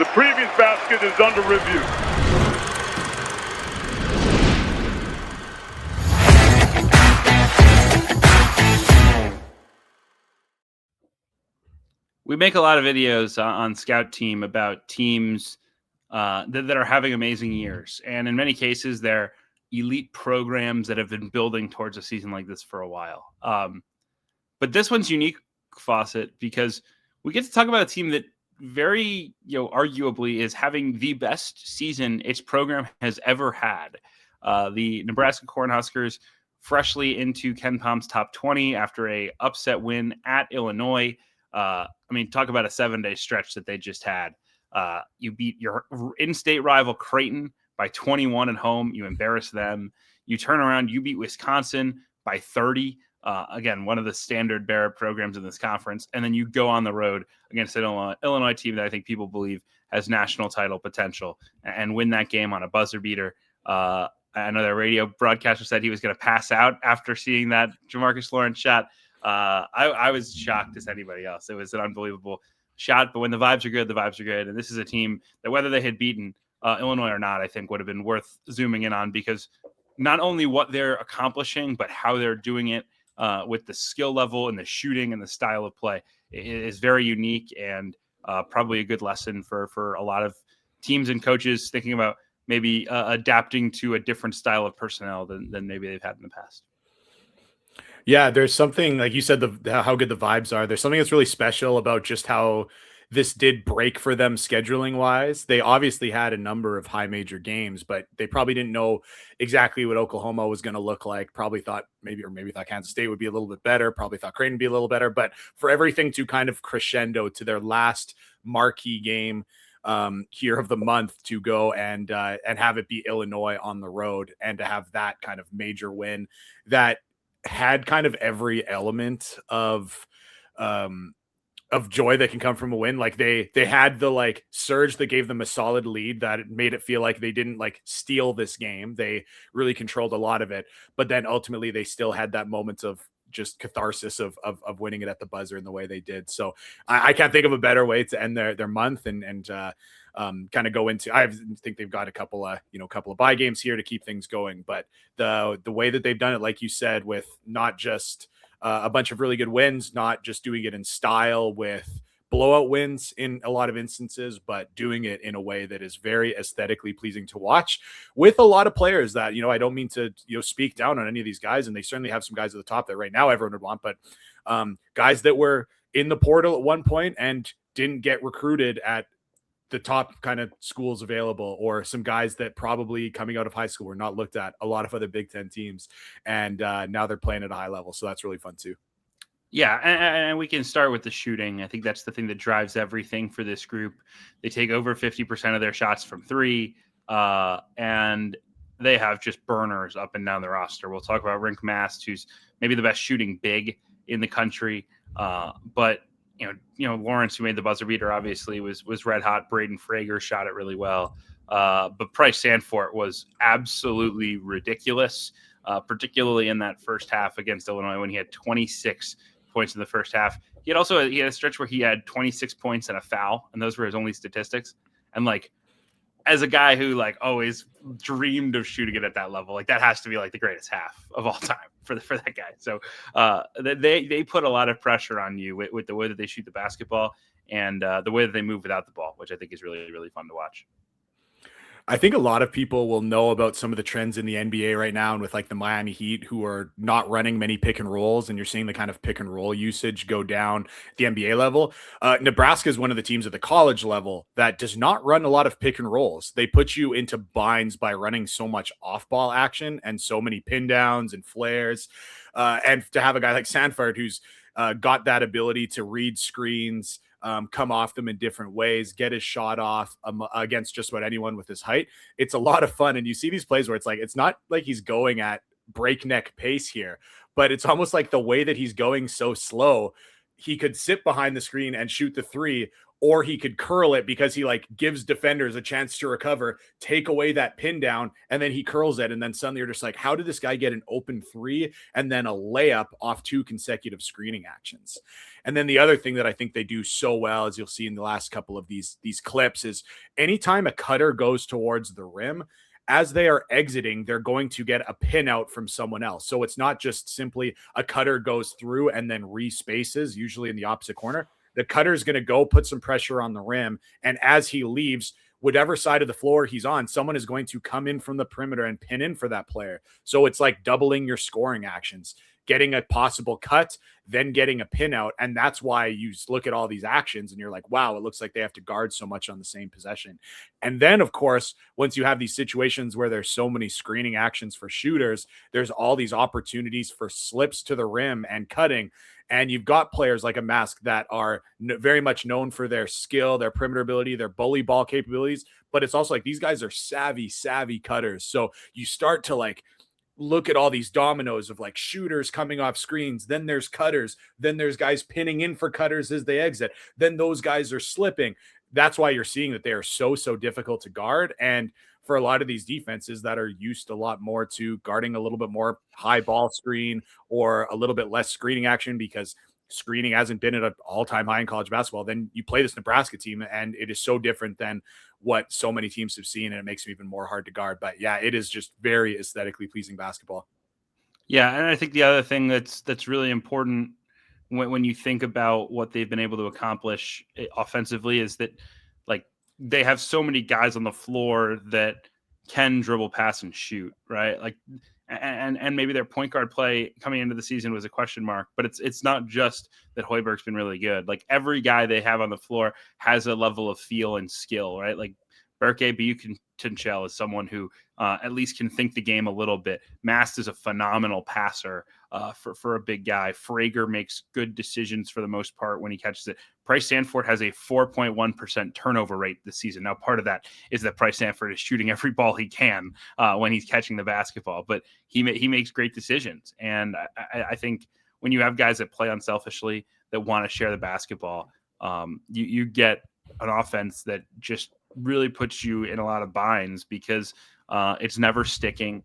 The previous basket is under review. We make a lot of videos on Scout Team about teams that are having amazing years. And in many cases, they're elite programs that have been building towards a season like this for a while. But this one's unique, Fawcett, because we get to talk about a team that very, arguably is having the best season its program has ever had. The Nebraska Cornhuskers, freshly into Ken Palm's top 20 after a upset win at Illinois. Talk about a 7-day stretch that they just had. You beat your in-state rival Creighton by 21 at home. You embarrass them. You turn around, you beat Wisconsin by 30. Again, one of the standard bearer programs in this conference. And then you go on the road against an Illinois team that I think people believe has national title potential and win that game on a buzzer beater. I know their radio broadcaster said he was going to pass out after seeing that Jamarcus Lawrence shot. I was shocked as anybody else. It was an unbelievable shot, but when the vibes are good, the vibes are good. And this is a team that whether they had beaten Illinois or not, I think would have been worth zooming in on, because not only what they're accomplishing, but how they're doing it with the skill level and the shooting and the style of play is very unique, and probably a good lesson for a lot of teams and coaches thinking about maybe adapting to a different style of personnel than maybe they've had in the past. Yeah, there's something, like you said, how good the vibes are. There's something that's really special about just how this did break for them scheduling wise. They obviously had a number of high major games, but they probably didn't know exactly what Oklahoma was going to look like. Probably thought maybe thought Kansas State would be a little bit better. Probably thought Creighton would be a little better. But for everything to kind of crescendo to their last marquee game here of the month to go and have it be Illinois on the road, and to have that kind of major win that had kind of every element of joy that can come from a win. Like they had the surge that gave them a solid lead that made it feel like they didn't steal this game. They really controlled a lot of it, but then ultimately they still had that moment of just catharsis of winning it at the buzzer in the way they did. So I can't think of a better way to end their month and kind of go into, I think they've got a couple of bye games here to keep things going, but the way that they've done it, like you said, with not just a bunch of really good wins, not just doing it in style with blowout wins in a lot of instances, but doing it in a way that is very aesthetically pleasing to watch with a lot of players that, I don't mean to, speak down on any of these guys. And they certainly have some guys at the top that right now everyone would want, but guys that were in the portal at one point and didn't get recruited at the top kind of schools available, or some guys that probably coming out of high school were not looked at a lot of other Big Ten teams. And now they're playing at a high level. So that's really fun too. Yeah, and we can start with the shooting. I think that's the thing that drives everything for this group. They take over 50% of their shots from three, and they have just burners up and down the roster. We'll talk about Rienk Mast, who's maybe the best shooting big in the country. But Lawrence, who made the buzzer beater, obviously was red hot. Braden Frager shot it really well. But Price Sandfort was absolutely ridiculous, particularly in that first half against Illinois when he had 26 points in the first half. He had a stretch where he had 26 points and a foul, and those were his only statistics. And as a guy who always dreamed of shooting it at that level, that has to be the greatest half of all time for that guy. So they put a lot of pressure on you with the way that they shoot the basketball and the way that they move without the ball, which I think is really, really fun to watch. I think a lot of people will know about some of the trends in the NBA right now, and with the Miami Heat, who are not running many pick and rolls, and you're seeing the kind of pick and roll usage go down at the NBA level. Nebraska is one of the teams at the college level that does not run a lot of pick and rolls. They put you into binds by running so much off ball action and so many pin downs and flares. And to have a guy like Sandford, who's got that ability to read screens, come off them in different ways, get his shot off against just about anyone with his height. It's a lot of fun. And you see these plays where it's not like he's going at breakneck pace here, but it's almost like the way that he's going so slow, he could sit behind the screen and shoot the three, or he could curl it because he like gives defenders a chance to recover, take away that pin down, and then he curls it. And then suddenly you're just like, how did this guy get an open three and then a layup off 2 consecutive screening actions? And then the other thing that I think they do so well, as you'll see in the last couple of these clips, is anytime a cutter goes towards the rim, as they are exiting, they're going to get a pin out from someone else. So it's not just simply a cutter goes through and then respaces, usually in the opposite corner. The cutter is going to go put some pressure on the rim. And as he leaves, whatever side of the floor he's on, someone is going to come in from the perimeter and pin in for that player. So it's like doubling your scoring actions, getting a possible cut, then getting a pin out. And that's why you look at all these actions and you're like, wow, it looks like they have to guard so much on the same possession. And then, of course, once you have these situations where there's so many screening actions for shooters, there's all these opportunities for slips to the rim and cutting. And you've got players like a Mast that are very much known for their skill, their perimeter ability, their bully ball capabilities. But it's also like these guys are savvy cutters. So you start to like look at all these dominoes of like shooters coming off screens. Then there's cutters. Then there's guys pinning in for cutters as they exit. Then those guys are slipping. That's why you're seeing that they are so difficult to guard. And for a lot of these defenses that are used a lot more to guarding a little bit more high ball screen or a little bit less screening action, because screening hasn't been at an all-time high in college basketball, then you play this Nebraska team and it is so different than what so many teams have seen, and it makes it even more hard to guard. But yeah, it is just very aesthetically pleasing basketball. Yeah, and I think the other thing that's really important when you think about what they've been able to accomplish offensively is that like they have so many guys on the floor that can dribble, pass, and shoot, right? Like, and maybe their point guard play coming into the season was a question mark, but it's not just that Hoiberg's been really good. Like every guy they have on the floor has a level of feel and skill, right? Like Berke Butenchel is someone who at least can think the game a little bit. Mast is a phenomenal passer for a big guy. Frager makes good decisions for the most part when he catches it. Price Sanford has a 4.1% turnover rate this season. Now, part of that is that Price Sanford is shooting every ball he can when he's catching the basketball, but he makes great decisions. And I think when you have guys that play unselfishly, that want to share the basketball, you get an offense that just really puts you in a lot of binds because it's never sticking.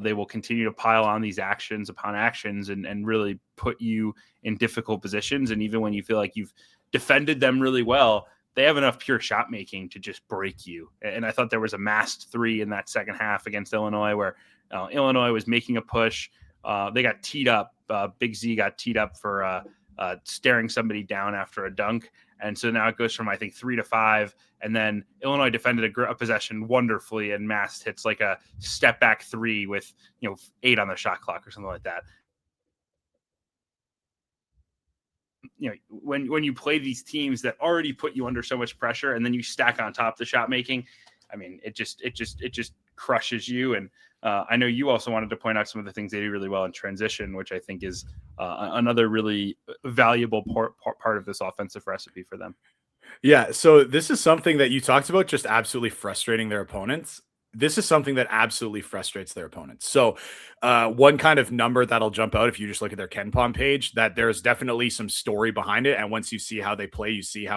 They will continue to pile on these actions upon actions and really put you in difficult positions. And even when you feel like you've defended them really well, they have enough pure shot making to just break you. And I thought there was a Mast 3 in that second half against Illinois where Illinois was making a push. They got teed up. Big Z got teed up for staring somebody down after a dunk. And so now it goes from, I think, 3 to 5. And then Illinois defended a possession wonderfully, and Mast hits like a step back 3 with 8 on the shot clock or something like that. When you play these teams that already put you under so much pressure, and then you stack on top the shot making, I mean, it just crushes you. And I know you also wanted to point out some of the things they do really well in transition, which I think is another really valuable part of this offensive recipe for them. Yeah, so this is something that you talked about, just absolutely frustrating their opponents. This is something that absolutely frustrates their opponents. So one kind of number that'll jump out if you just look at their KenPom page, that there's definitely some story behind it. And once you see how they play, you see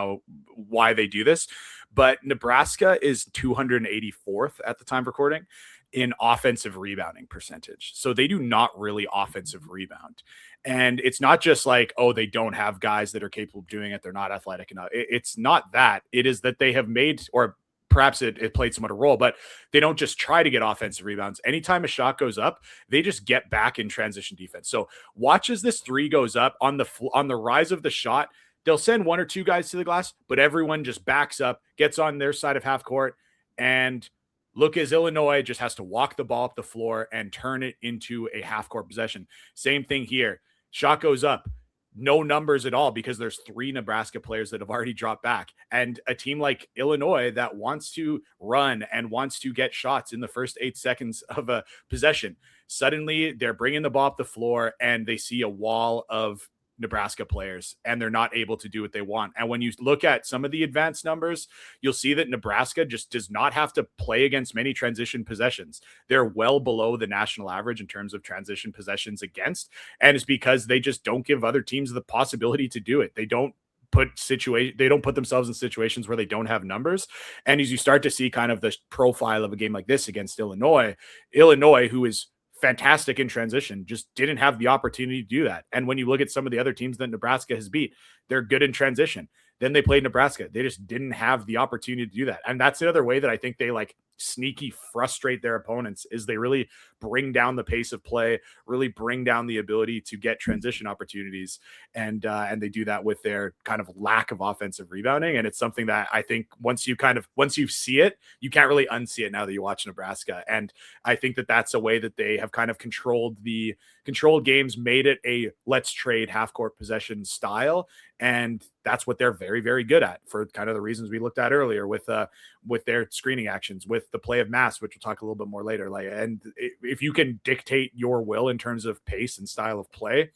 why they do this. But Nebraska is 284th at the time of recording in offensive rebounding percentage. So they do not really offensive rebound. And it's not just like, oh, they don't have guys that are capable of doing it, they're not athletic enough. It's not that. It is that they have made, or perhaps it played somewhat a role, but they don't just try to get offensive rebounds. Anytime a shot goes up, they just get back in transition defense. So watch as this 3 goes up on the rise of the shot. They'll send 1 or 2 guys to the glass, but everyone just backs up, gets on their side of half court, and look as Illinois just has to walk the ball up the floor and turn it into a half court possession. Same thing here. Shot goes up. No numbers at all because there's 3 Nebraska players that have already dropped back. And a team like Illinois that wants to run and wants to get shots in the first 8 seconds of a possession, suddenly they're bringing the ball up the floor and they see a wall of Nebraska players and they're not able to do what they want. And when you look at some of the advanced numbers, you'll see that Nebraska just does not have to play against many transition possessions. They're well below the national average in terms of transition possessions against. And it's because they just don't give other teams the possibility to do it. They don't they don't put themselves in situations where they don't have numbers. And as you start to see kind of the profile of a game like this against Illinois, who is fantastic in transition, just didn't have the opportunity to do that. And when you look at some of the other teams that Nebraska has beat, they're good in transition. Then they played Nebraska. They just didn't have the opportunity to do that. And that's the other way that I think they like sneaky frustrate their opponents, is they really bring down the pace of play, really bring down the ability to get transition opportunities. And they do that with their kind of lack of offensive rebounding. And it's something that I think once you see it, you can't really unsee it now that you watch Nebraska. And I think that that's a way that they have kind of controlled games, made it a let's trade half court possession style. And that's what they're very, very good at, for kind of the reasons we looked at earlier with their screening actions, with the play of Mast, which we'll talk a little bit more later. Like, and if you can dictate your will in terms of pace and style of play,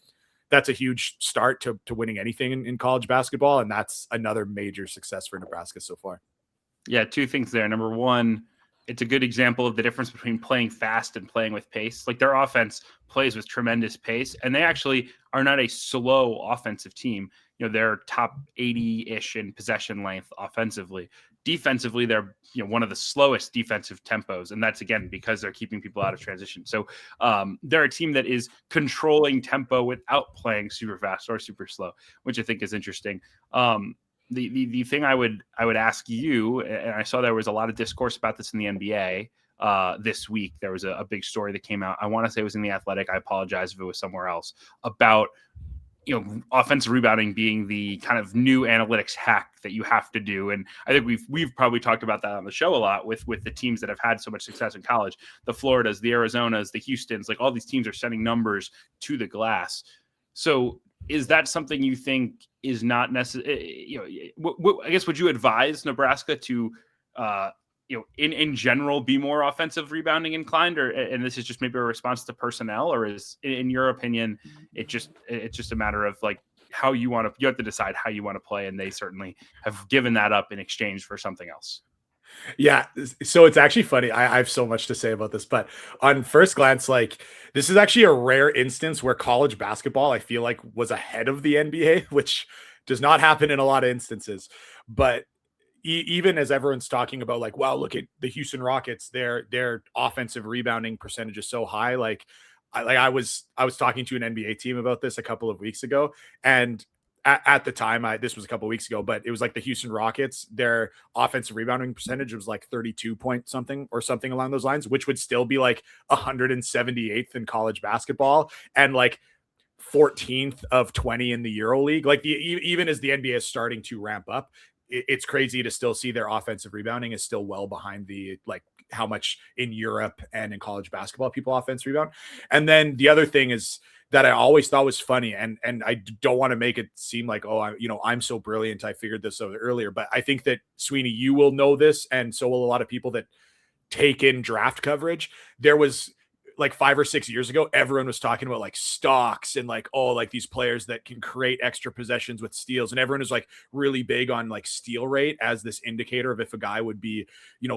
that's a huge start to winning anything in college basketball. And that's another major success for Nebraska so far. Yeah, two things there. Number one, it's a good example of the difference between playing fast and playing with pace. Like, their offense plays with tremendous pace, and they actually are not a slow offensive team. You know, they're top 80-ish in possession length offensively. Defensively, they're one of the slowest defensive tempos, and that's again because they're keeping people out of transition. So they're a team that is controlling tempo without playing super fast or super slow, which I think is interesting. The thing I would ask you, and I saw there was a lot of discourse about this in the NBA this week. There was a big story that came out. I want to say it was in The Athletic. I apologize if it was somewhere else, about offensive rebounding being the kind of new analytics hack that you have to do. And I think we've probably talked about that on the show a lot with the teams that have had so much success in college, the Floridas, the Arizonas, the Houstons, like all these teams are sending numbers to the glass. So is that something you think is not necessary? I guess, would you advise Nebraska to, in general, be more offensive rebounding inclined, and this is just maybe a response to personnel, or is, in your opinion, it's just a matter of like how you have to decide how you want to play, and they certainly have given that up in exchange for something else. Yeah. So it's actually funny. I have so much to say about this, but on first glance, like, this is actually a rare instance where college basketball, I feel like, was ahead of the NBA, which does not happen in a lot of instances. But even as everyone's talking about, like, wow, look at the Houston Rockets, their offensive rebounding percentage is so high. I was talking to an NBA team about this a couple of weeks ago, and at the time, this was a couple of weeks ago, but it was like the Houston Rockets, their offensive rebounding percentage was like 32 point something or something along those lines, which would still be like 178th in college basketball and like 14th of 20 in the Euro League. Like, even as the NBA is starting to ramp up, it's crazy to still see their offensive rebounding is still well behind the, like, how much in Europe and in college basketball people offense rebound. And then the other thing is that I always thought was funny, and I don't want to make it seem like, oh, I'm so brilliant, I figured this out earlier, but I think that, Sweeney, you will know this, and so will a lot of people that take in draft coverage. There was, like, 5 or 6 years ago, everyone was talking about like stocks and like, oh, like these players that can create extra possessions with steals. And everyone is like really big on like steal rate as this indicator of if a guy would be, an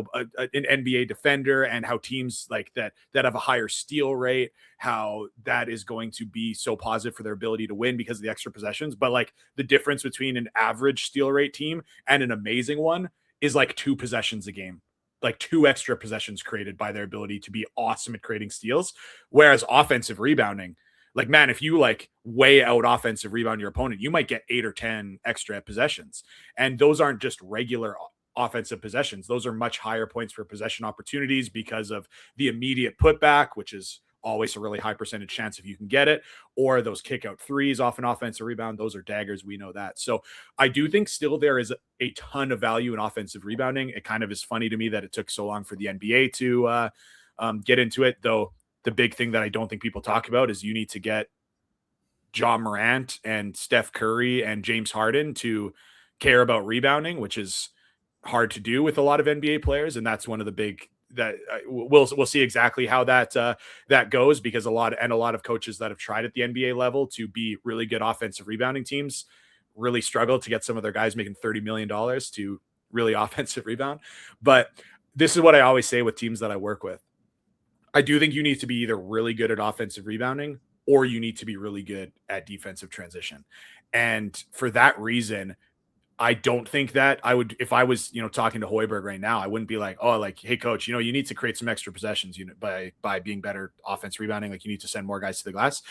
NBA defender, and how teams like that have a higher steal rate, how that is going to be so positive for their ability to win because of the extra possessions. But like, the difference between an average steal rate team and an amazing one is like 2 possessions a game. Like 2 extra possessions created by their ability to be awesome at creating steals. Whereas offensive rebounding, like, man, if you like way out offensive rebound your opponent, you might get 8 or 10 extra possessions. And those aren't just regular offensive possessions. Those are much higher points per possession opportunities because of the immediate putback, which is always a really high percentage chance if you can get it, or those kick out threes off an offensive rebound. Those are daggers. We know that. So I do think still there is a ton of value in offensive rebounding. It kind of is funny to me that it took so long for the NBA to get into it, though. The big thing that I don't think people talk about is you need to get Ja Morant and Steph Curry and James Harden to care about rebounding, which is hard to do with a lot of NBA players. And that's one of the big, that we'll see exactly how that goes, because a lot of coaches that have tried at the NBA level to be really good offensive rebounding teams really struggle to get some of their guys making $30 million to really offensive rebound. But this is what I always say with teams that I work with. I do think you need to be either really good at offensive rebounding or you need to be really good at defensive transition. And for that reason, I don't think that I would, if I was, talking to Hoiberg right now, I wouldn't be like, oh, like, hey, coach, you need to create some extra possessions, by being better offense rebounding. Like, you need to send more guys to the glass.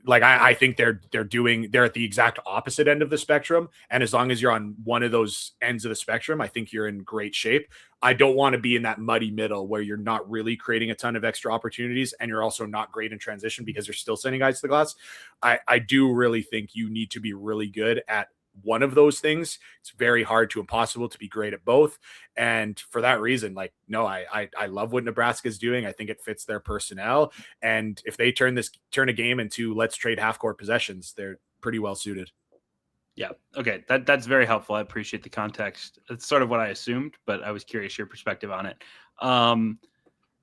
Like, I think they're at the exact opposite end of the spectrum. And as long as you're on one of those ends of the spectrum, I think you're in great shape. I don't want to be in that muddy middle where you're not really creating a ton of extra opportunities and you're also not great in transition because you're still sending guys to the glass. I do really think you need to be really good at one of those things. It's very hard to impossible to be great at both. And for that reason, like, no, I love what Nebraska is doing. I think it fits their personnel. And if they turn a game into let's trade half court possessions, they're pretty well suited. Yeah. Okay. That's very helpful. I appreciate the context. It's sort of what I assumed, but I was curious your perspective on it.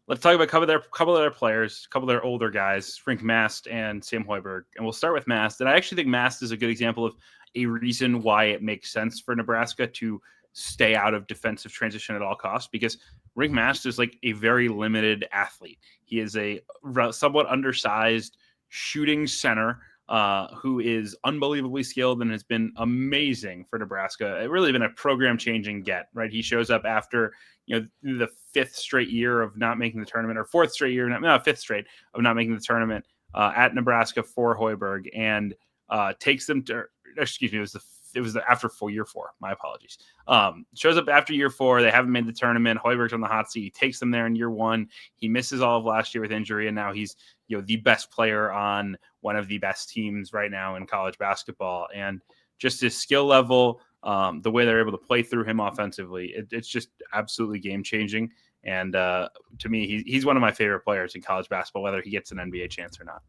Let's talk about a couple of their players, a couple of their older guys, Rienk Mast and Sam Hoiberg. And we'll start with Mast. And I actually think Mast is a good example of a reason why it makes sense for Nebraska to stay out of defensive transition at all costs, because Rienk Mast is like a very limited athlete. He is a somewhat undersized shooting center who is unbelievably skilled and has been amazing for Nebraska. It really been a program-changing get, right? He shows up after the fifth straight year of not making the tournament, or fifth straight of not making the tournament at Nebraska for Hoiberg, and takes them to. Excuse me, it was after year 4. My apologies. Shows up after year 4. They haven't made the tournament. Hoiberg's on the hot seat. He takes them there in year 1. He misses all of last year with injury, and now he's the best player on one of the best teams right now in college basketball. And just his skill level, the way they're able to play through him offensively, it's just absolutely game changing. And to me, he's one of my favorite players in college basketball, whether he gets an NBA chance or not.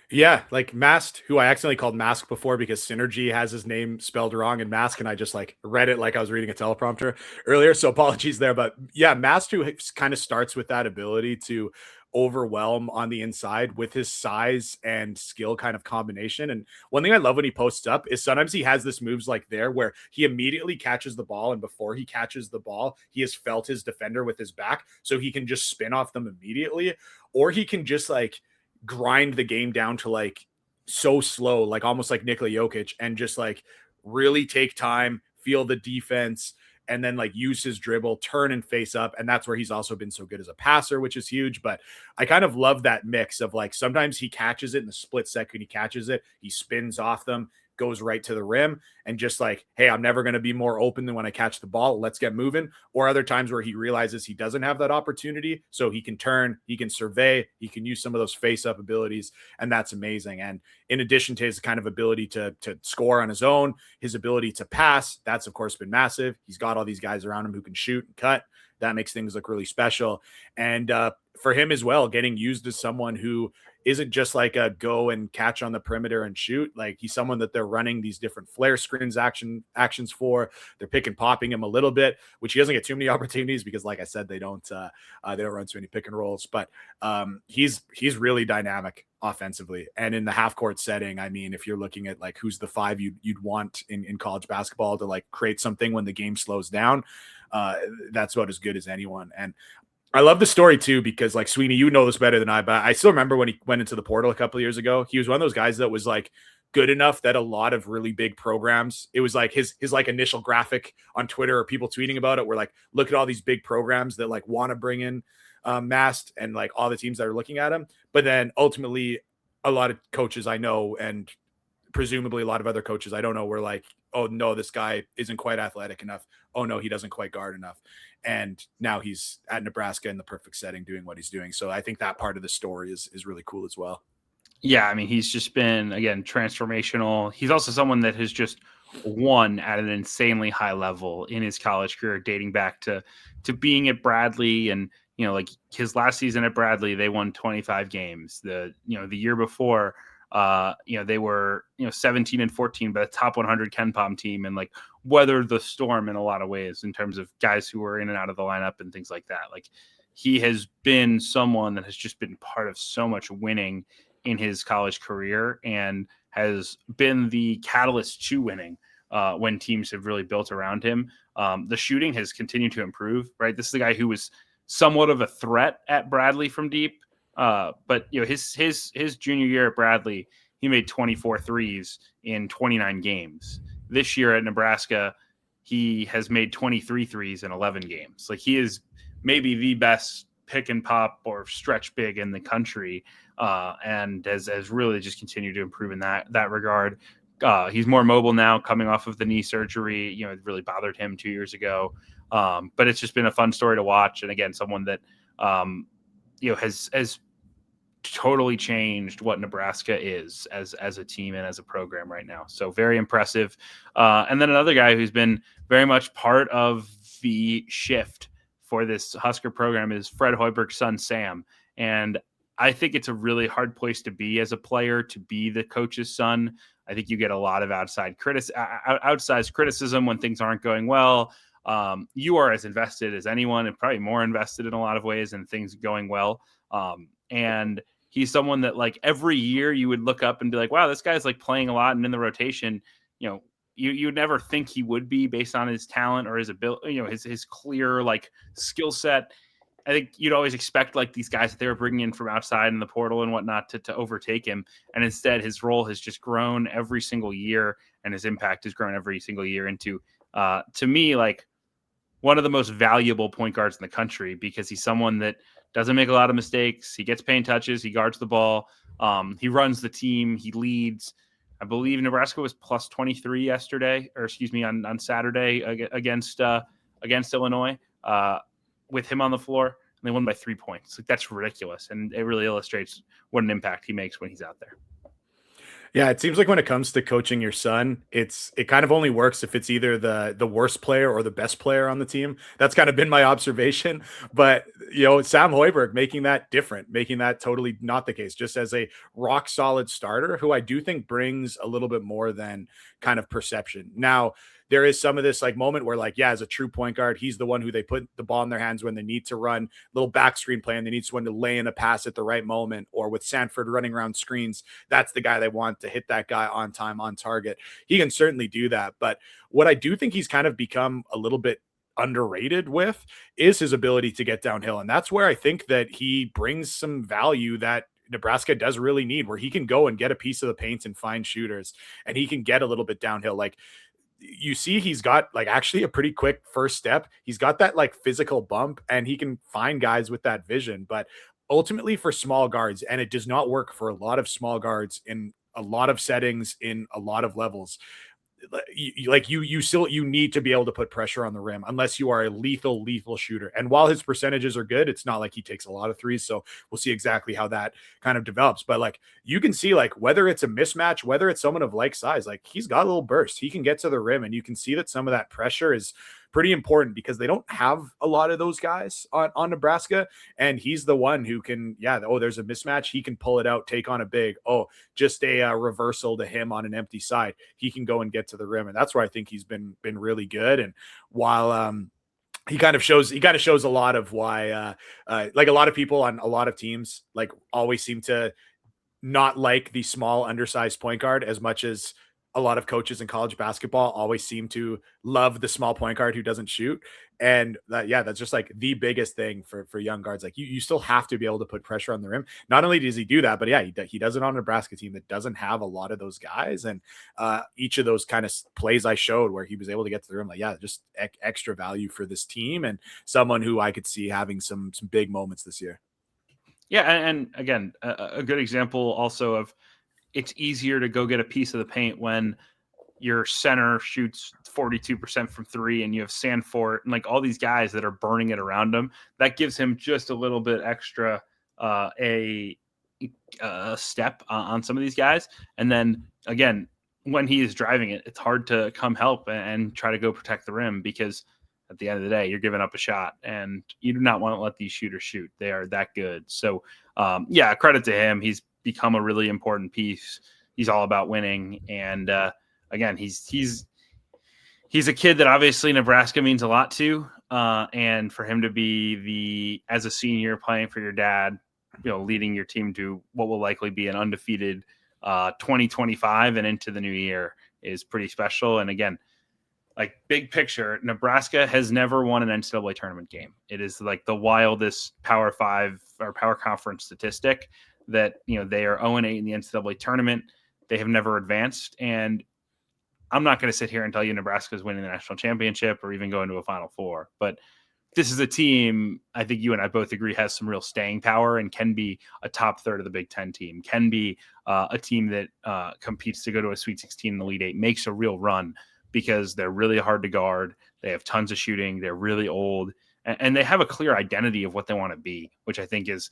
Yeah, like Mast, who I accidentally called Mask before because Synergy has his name spelled wrong in Mask, and I just like read it like I was reading a teleprompter earlier. So apologies there. But yeah, Mast, who kind of starts with that ability to overwhelm on the inside with his size and skill kind of combination. And one thing I love when he posts up is sometimes he has this moves like there where he immediately catches the ball, and before he catches the ball, he has felt his defender with his back, so he can just spin off them immediately, or he can just like grind the game down to like so slow, like almost like Nikola Jokic, and just like really take time, feel the defense, and then like use his dribble, turn and face up. And that's where he's also been so good as a passer, which is huge. But I kind of love that mix of like, sometimes he catches it in the split second, he catches it, he spins off them, goes right to the rim, and just like, hey, I'm never going to be more open than when I catch the ball. Let's get moving. Or other times where he realizes he doesn't have that opportunity, so he can turn, he can survey, he can use some of those face-up abilities, and that's amazing. And in addition to his kind of ability to score on his own, his ability to pass, that's of course been massive. He's got all these guys around him who can shoot and cut. That makes things look really special. And for him as well, getting used as someone who isn't just like a go and catch on the perimeter and shoot. Like, he's someone that they're running these different flare screens actions for. They're pick and popping him a little bit, which he doesn't get too many opportunities because, like I said, they don't run too many pick and rolls. But he's really dynamic offensively. And in the half court setting, I mean, if you're looking at like who's the 5 you'd want in college basketball to like create something when the game slows down, that's about as good as anyone. And I love the story too, because like Sweeney, you know this better than I, but I still remember when he went into the portal a couple of years ago, he was one of those guys that was like good enough that a lot of really big programs, it was like his like initial graphic on Twitter or people tweeting about it were like, look at all these big programs that like want to bring in Mast, and like all the teams that are looking at him. But then ultimately a lot of coaches I know, and presumably a lot of other coaches I don't know, were like, oh no, this guy isn't quite athletic enough. Oh no, he doesn't quite guard enough. And now he's at Nebraska in the perfect setting doing what he's doing. So I think that part of the story is really cool as well. Yeah, I mean, he's just been, again, transformational. He's also someone that has just won at an insanely high level in his college career, dating back to being at Bradley. And, like his last season at Bradley, they won 25 games. The year before, they were 17-14 by the top 100 KenPom team, and like weathered the storm in a lot of ways in terms of guys who were in and out of the lineup and things like that. Like, he has been someone that has just been part of so much winning in his college career, and has been the catalyst to winning when teams have really built around him. The shooting has continued to improve, right? This is the guy who was somewhat of a threat at Bradley from deep. But his junior year at Bradley, he made 24 threes in 29 games. This year at Nebraska, he has made 23 threes in 11 games. Like, he is maybe the best pick and pop or stretch big in the country, and has really just continued to improve in that regard. He's more mobile now, coming off of the knee surgery. It really bothered him 2 years ago. But it's just been a fun story to watch. And again, someone that has totally changed what Nebraska is as a team and as a program right now. So very impressive. And then another guy who's been very much part of the shift for this Husker program is Fred Hoiberg's son, Sam. And I think it's a really hard place to be as a player, to be the coach's son. I think you get a lot of outsized criticism when things aren't going well. You are as invested as anyone, and probably more invested in a lot of ways in things going well. And he's someone that, like, every year you would look up and be like, wow, this guy's like playing a lot and in the rotation. You would never think he would be based on his talent or his ability, his clear like skill set. I think you'd always expect like these guys that they were bringing in from outside in the portal and whatnot to overtake him. And instead his role has just grown every single year, and his impact has grown every single year into, to me, like one of the most valuable point guards in the country, because he's someone that doesn't make a lot of mistakes. He gets paint touches. He guards the ball. He runs the team. He leads. I believe Nebraska was plus 23 on Saturday against Illinois, with him on the floor, and they won by 3 points. Like, that's ridiculous. And it really illustrates what an impact he makes when he's out there. Yeah, it seems like when it comes to coaching your son, it kind of only works if it's either the worst player or the best player on the team. That's kind of been my observation. But, Sam Hoiberg making that different, making that totally not the case, just as a rock solid starter who I do think brings a little bit more than kind of perception. Now, there is some of this like moment where, like, yeah, as a true point guard, he's the one who they put the ball in their hands when they need to run little back screen play and they need someone to lay in a pass at the right moment, or with Sanford running around screens, that's the guy they want to hit that guy on time, on target. He can certainly do that. But what I do think he's kind of become a little bit underrated with is his ability to get downhill. And that's where I think that he brings some value that Nebraska does really need, where he can go and get a piece of the paint and find shooters, and he can get a little bit downhill. Like, you see, he's got like actually a pretty quick first step. He's got that like physical bump, and he can find guys with that vision. But ultimately for small guards, and it does not work for a lot of small guards in a lot of settings, in a lot of levels, you need to be able to put pressure on the rim unless you are a lethal shooter. And while his percentages are good, it's not like he takes a lot of threes. So we'll see exactly how that kind of develops. But like, you can see, like, whether it's a mismatch, whether it's someone of like size, like, he's got a little burst. He can get to the rim, and you can see that some of that pressure is pretty important because they don't have a lot of those guys on Nebraska. And he's the one who can, there's a mismatch, he can pull it out, take on a big, just a reversal to him on an empty side. He can go and get to the rim. And that's where I think he's been really good. And while he kind of shows a lot of why, like, a lot of people on a lot of teams, like, always seem to not like the small undersized point guard as much as a lot of coaches in college basketball always seem to love the small point guard who doesn't shoot. And that's just like the biggest thing for young guards. Like, you still have to be able to put pressure on the rim. Not only does he do that, but he does it on a Nebraska team that doesn't have a lot of those guys. And each of those kind of plays I showed where he was able to get to the rim, just extra value for this team, and someone who I could see having some big moments this year. Yeah. And again, a good example also of, it's easier to go get a piece of the paint when your center shoots 42% from three and you have Sanford and like all these guys that are burning it around him. That gives him just a little bit extra, a step on some of these guys. And then again, when he is driving it, it's hard to come help and try to go protect the rim, because at the end of the day, you're giving up a shot, and you do not want to let these shooters shoot. They are that good. So credit to him. He's become a really important piece. He's all about winning. And again, he's a kid that obviously Nebraska means a lot to. And for him to be as a senior playing for your dad, leading your team to what will likely be an undefeated 2025 and into the new year is pretty special. And again, like, big picture, Nebraska has never won an NCAA tournament game. It is like the wildest Power 5 or Power Conference statistic that, they are 0-8 in the NCAA tournament. they have never advanced. And I'm not going to sit here and tell you Nebraska is winning the national championship or even going to a Final Four, but this is a team I think you and I both agree has some real staying power and can be a top third of the Big Ten team, can be a team that competes to go to a Sweet 16 in the Elite Eight, makes a real run because they're really hard to guard. They have tons of shooting. They're really old, and they have a clear identity of what they want to be, which I think is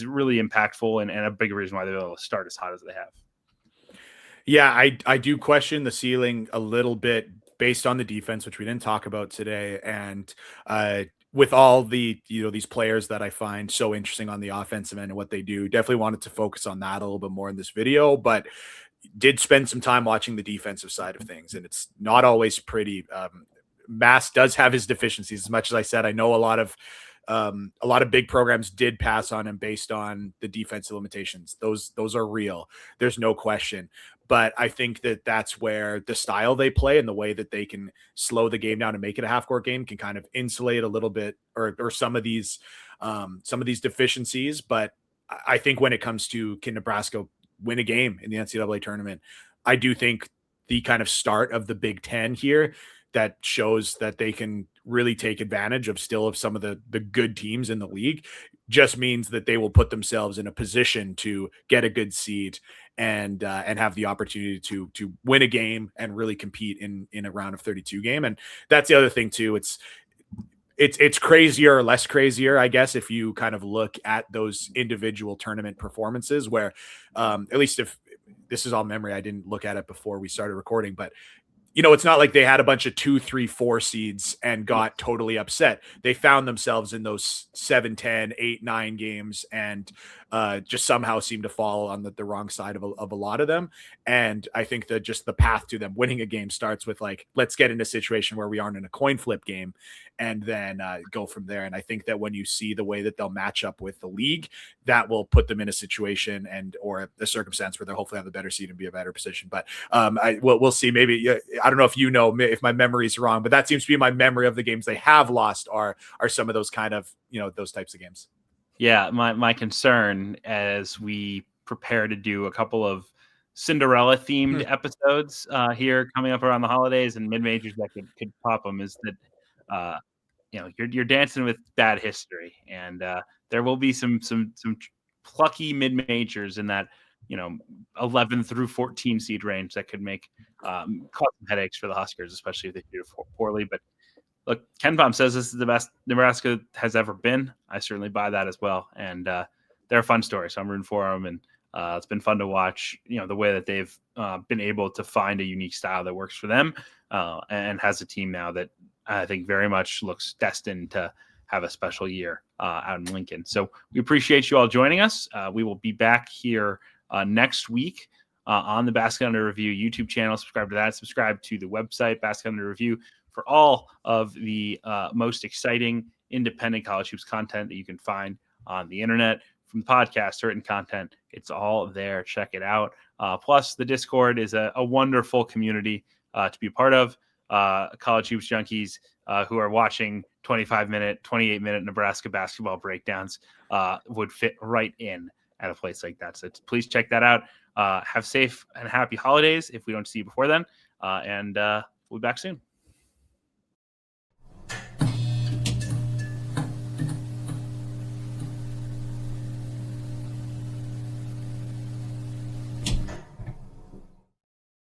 really impactful and a big reason why they're able to start as hot as they have. Yeah, I do question the ceiling a little bit based on the defense, which we didn't talk about today. And with all the, these players that I find so interesting on the offensive end and what they do, definitely wanted to focus on that a little bit more in this video, but did spend some time watching the defensive side of things. And it's not always pretty. Mast does have his deficiencies. As much as I said, I know a lot of big programs did pass on him based on the defensive limitations. Those are real. There's no question. But I think that that's where the style they play and the way that they can slow the game down and make it a half-court game can kind of insulate a little bit or some of these deficiencies. But I think when it comes to can Nebraska win a game in the NCAA tournament, I do think the kind of start of the Big Ten here that shows that they can really take advantage of some of the good teams in the league just means that they will put themselves in a position to get a good seed and have the opportunity to win a game and really compete in a round of 32 game. And that's the other thing too. It's crazier or less crazier, I guess, if you kind of look at those individual tournament performances where at least if this is all memory, I didn't look at it before we started recording, but it's not like they had a bunch of 2, 3, 4 seeds and got totally upset. They found themselves in those 7, 10, 8, 9 games and just somehow seemed to fall on the wrong side of a lot of them. And I think that just the path to them winning a game starts with like, let's get in a situation where we aren't in a coin flip game and then go from there. And I think that when you see the way that they'll match up with the league, that will put them in a situation or a circumstance where they'll hopefully have a better seed and be a better position. But we'll see. Maybe I don't know if my memory is wrong, but that seems to be my memory of the games they have lost are some of those kind of those types of games. Yeah, my concern as we prepare to do a couple of Cinderella themed episodes here coming up around the holidays and mid majors that could pop them is that you're dancing with bad history, and there will be some plucky mid majors in that 11 through 14 seed range that could cause some headaches for the Huskers, especially if they do poorly. But look, Ken Pom says this is the best Nebraska has ever been. I certainly buy that as well, and they're a fun story, so I'm rooting for them. And it's been fun to watch, the way that they've been able to find a unique style that works for them, and has a team now that I think very much looks destined to have a special year out in Lincoln. So we appreciate you all joining us. We will be back here next week on the Basket Under Review YouTube channel. Subscribe to that. Subscribe to the website, Basket Under Review, for all of the most exciting independent college hoops content that you can find on the internet, from podcast to written content. It's all there. Check it out. Plus, the Discord is a wonderful community to be a part of. College hoops junkies who are watching 25-minute, 28-minute Nebraska basketball breakdowns would fit right in at a place like that. So please check that out. Have safe and happy holidays if we don't see you before then. And we'll be back soon.